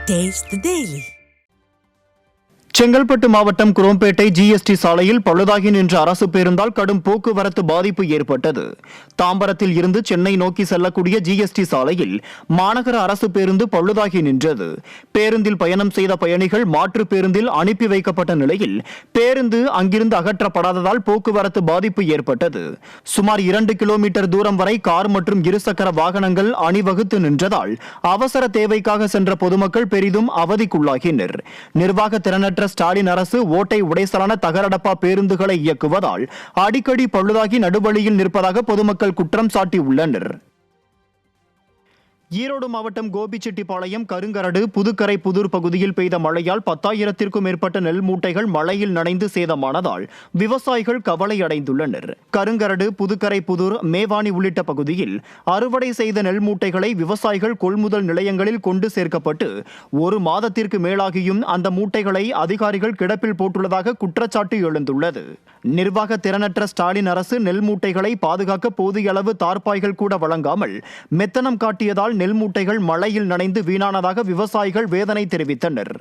Taste the Daily. Chengalpattu மாவட்டம் Chromepet GST சாலையில் பழுதாகி நின்ற அரசு பேருந்தால் கடும் போக்குவரத்து பாதிப்பு ஏற்பட்டது. தாம்பரத்தில் இருந்து சென்னை நோக்கி செல்லக்கூடிய ஜிஎஸ்டி சாலையில் மாநகர அரசு பேருந்து பழுதாகி நின்றது. பேருந்தில் பயணம் செய்த பயணிகள் மாற்று பேருந்தில் அனுப்பி வைக்கப்பட்ட நிலையில் பேருந்து அங்கிருந்து அகற்றப்படாததால் போக்குவரத்து பாதிப்பு ஏற்பட்டது. சுமார் 2 கிலோமீட்டர் தூரம் வரை கார் மற்றும் இருசக்கர வாகனங்கள் அணிவகுத்து நின்றதால் அவசர தேவைக்காக சென்ற பொதுமக்கள் பெரிதும் அவதிக்குள்ளாகினர். நிர்வாக திறனற்ற ஸ்டாலின் அரசு ஓட்டை உடைசலான தகரடப்பா பேருந்துகளை இயக்குவதால் அடிக்கடி பழுதாகி நடுவழியில் நிற்பதாக பொதுமக்கள் குற்றம் சாட்டியுள்ளனர். ஈரோடு மாவட்டம் கோபிச்செட்டிப்பாளையம் கருங்கரடு புதுக்கரை புதூர் பகுதியில் பெய்த மழையால் 10,000க்கும் மேற்பட்ட நெல் மூட்டைகள் மழையில் நனைந்து சேதமானதால் விவசாயிகள் கவலை அடைந்துள்ளனர். கருங்கரடு புதுக்கரை புதூர் மேவானி உள்ளிட்ட பகுதியில் அறுவடை செய்த நெல் மூட்டைகளை விவசாயிகள் கொள்முதல் நிலையங்களில் கொண்டு சேர்க்கப்பட்டு 1 மாதத்திற்கு மேலாகியும் அந்த மூட்டைகளை அதிகாரிகள் கிடப்பில் போட்டுள்ளதாக குற்றச்சாட்டு எழுந்துள்ளது. நிர்வாக திறனற்ற ஸ்டாலின் அரசு நெல் மூட்டைகளை பாதுகாக்க போதிய அளவு தார்பாய்கள் கூட வழங்காமல் மெத்தனம் காட்டியதால் நெல் மூட்டைகள் மழையில் நனைந்து வீணானதாக விவசாயிகள் வேதனை தெரிவித்தனர்.